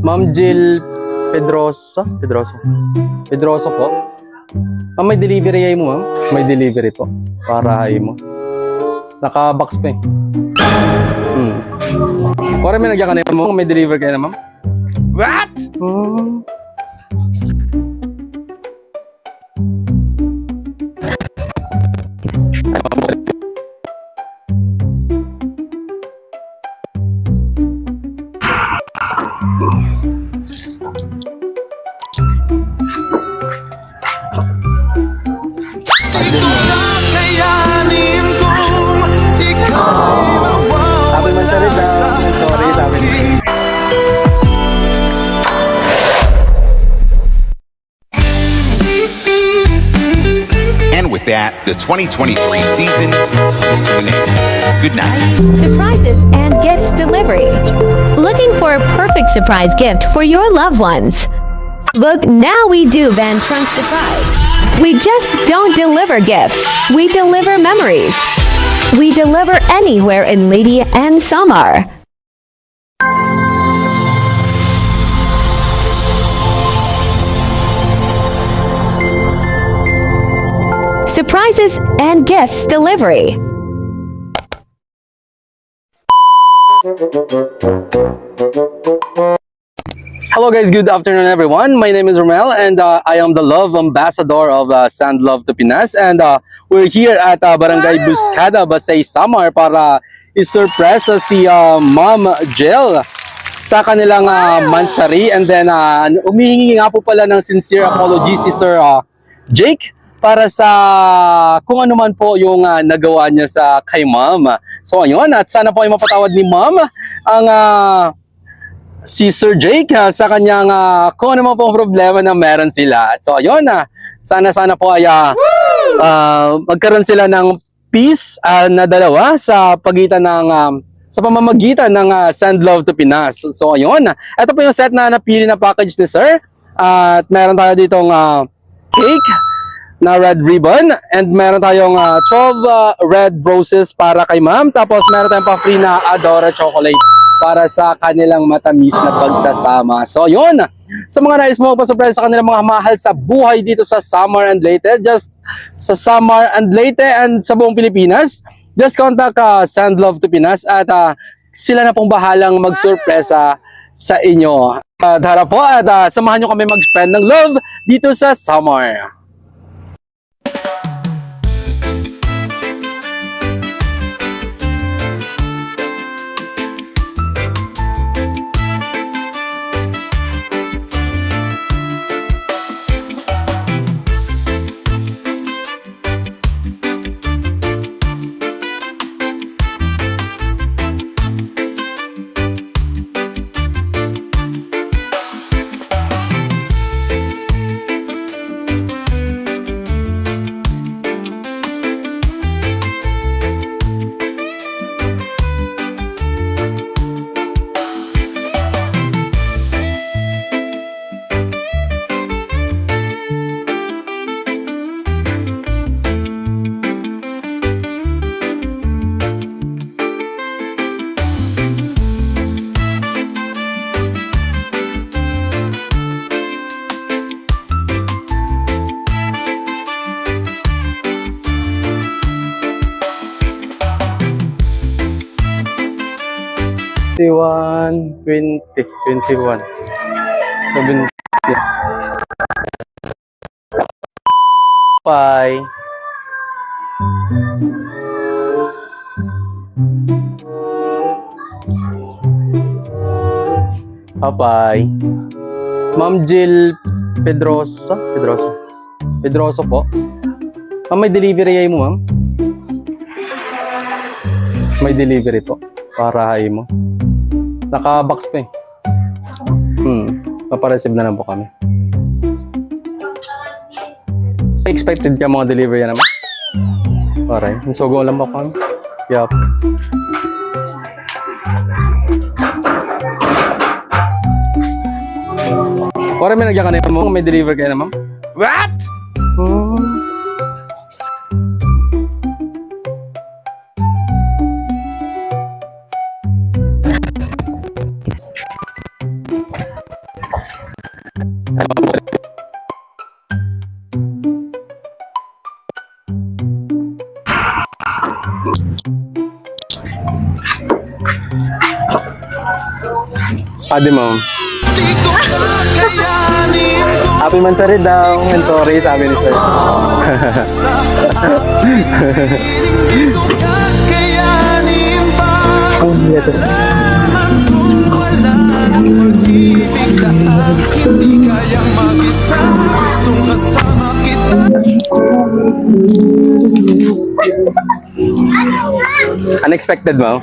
Ma'am Jill Pedroso po. Ma'am, may delivery ay mo, ma'am? May delivery po. Para ay mo. Naka-box pa eh. Kore, may nagyan ka na mo. May deliver kayo na, ma'am? What? Sabi man sa rin na, sorry, sabi man. And with that, the 2023 season comes to an end. Good night. Surprises and gifts delivery. Looking for a perfect surprise gift for your loved ones? Look, now we do Van Trunk Surprise. We just don't deliver gifts. We deliver memories. We deliver anywhere in Leyte and Samar. Surprises and gifts delivery. Hello guys, good afternoon everyone. My name is Romel and I am the love ambassador of Sand Love to Pinas, and we're here at Barangay Buscada, Basay, Samar para i-surprise si Ma'am Jill sa kanilang mansari, and then umihingi nga po pala ng sincere apology si Sir Jake para sa kung ano man po yung nagawa niya sa kay Ma'am. So ayun, at sana po ay mapatawad ni Ma'am ang si Sir Jake sa kanyang kung ano man po ang problema na meron sila. So ayun, sana po ay magkaroon sila ng peace na dalawa sa pagitan ng sa pamamagitan ng Send Love to Pinas. So ayun, ito po yung set na napili na package ni Sir. At meron tayo ditong cake na red ribbon, and meron tayong 12 red roses para kay Ma'am. Tapos meron tayong pa free na Adora chocolate para sa kanilang matamis na pagsasama. So yun, sa mga nais mo pa-surprise sa kanilang mga mahal sa buhay dito sa Samar and Leyte, just sa Samar and Leyte and sa buong Pilipinas, just contact Send Love to Pinas at sila na pong bahalang mag-surpresa sa inyo. Tara po at samahan nyo kami mag-spread ng love dito sa Samar. Twenty-one, 21, 70. Bye. Bye. Ma'am Jill Pedroso po. Ma'am, may delivery ay mo, ma'am? May delivery po para ay mo. Naka-box pa eh. Papareceive na lang po kami. Expected ka mga delivery yan naman? Alright. Sugo lang ba kami? Yup. Kore, may nagyan ka na mo. May deliver kayo na, ma'am? What? Pwede mo. Happy Mansari daw. And sorry, sabi ni Sir. Unexpected mo?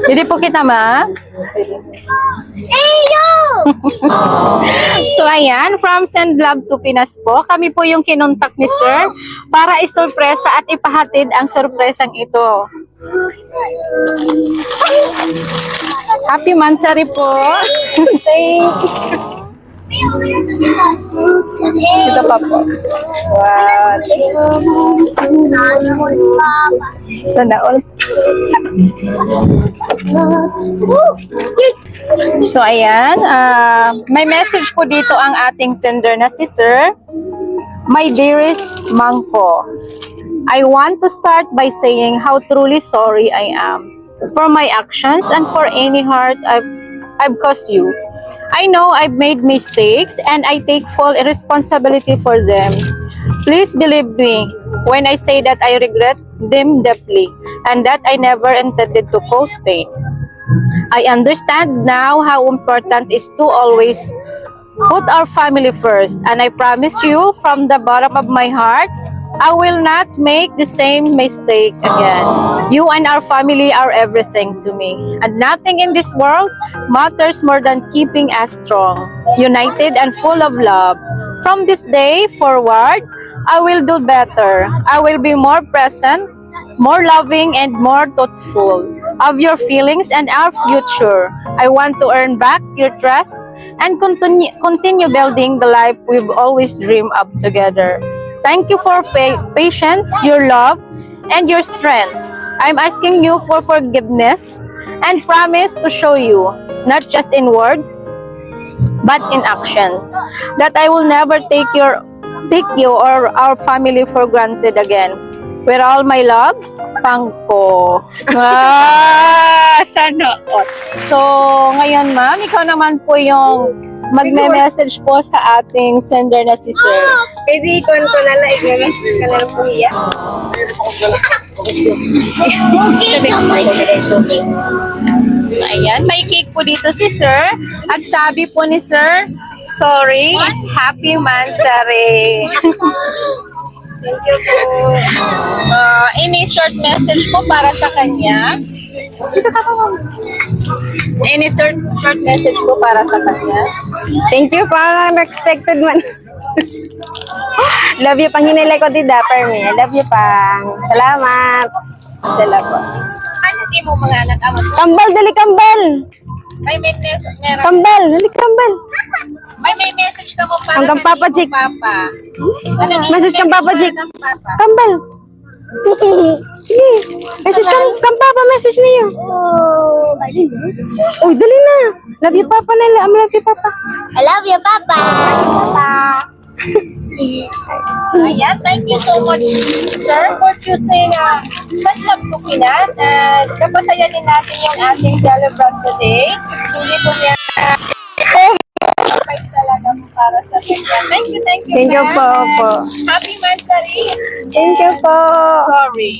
Hindi po kita, ma. So, ayan, from Send Love to Pinas po, kami po yung kinontak ni Sir para isurpresa at ipahatid ang surpresang ito. Happy Mansari po. Ito pa po. Wow. Sana all. So, ayan. May message po dito ang ating sender na si Sir. My dearest Mangpo, I want to start by saying how truly sorry I am for my actions and for any hurt I've caused you. I know I've made mistakes and I take full responsibility for them. Please believe me when I say that I regret them deeply and that I never intended to cause pain. I understand now how important it is to always put our family first, and I promise you from the bottom of my heart, I will not make the same mistake again. You and our family are everything to me, and nothing in this world matters more than keeping us strong, united, and full of love. From this day forward, I will do better. I will be more present, more loving, and more thoughtful of your feelings and our future. I want to earn back your trust and continue building the life we've always dreamed of together. Thank you for patience, your love, and your strength. I'm asking you for forgiveness and promise to show you, not just in words, but in actions, that I will never take you or our family for granted again. With all my love, Pangko. Sana all. So, ngayon ma'am, ikaw naman po yung magme-message po sa ating sender na si Sir. Pwede ikon ko na lang, i-message ka na lang po iya. So, ayan, may cake po dito si Sir. At sabi po ni Sir, sorry, happy Mansari. Thank you po. Any short message po para sa kanya? Any short message po para sa kanya? Thank you po, unexpected man. Love you pang hinilay ko di dapper me. I love you pang. Salamat. Sila po. Ano di mo mga anak amot? Kambal, dali kambal. May message Kambal, dali kambal. may message ka mo para Hanggang kay Papa Jik. Papa. Ano ni- Message kang Papa Jik. Hanggang Papa. Kambal. Sige. Message kang papa, message niyo. Oh, dali na. Love you papa nila. I love you papa. I love you, Papa. Ayan, thank you so much, sir, for choosing Send Love to Pinas. And kapasayanin natin yung ating celebrant today. Hindi po niya surprise talaga po para sa kanya. Thank you, Thank you ma'am. po, And po. Happy Mansari. Thank you po. Sorry.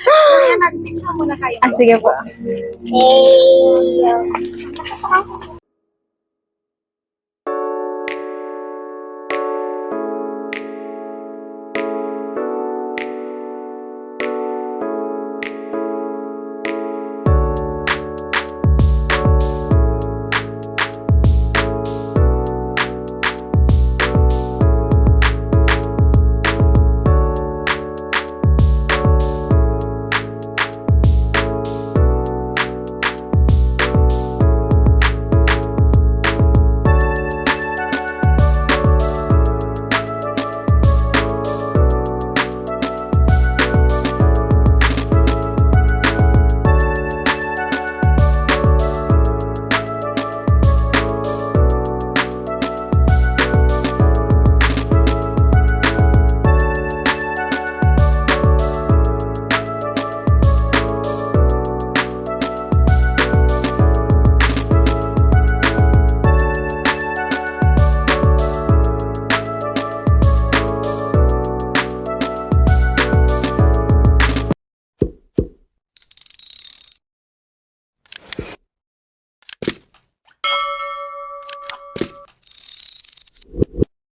Kaya mag-picture muna kayo. Sige po. Hey.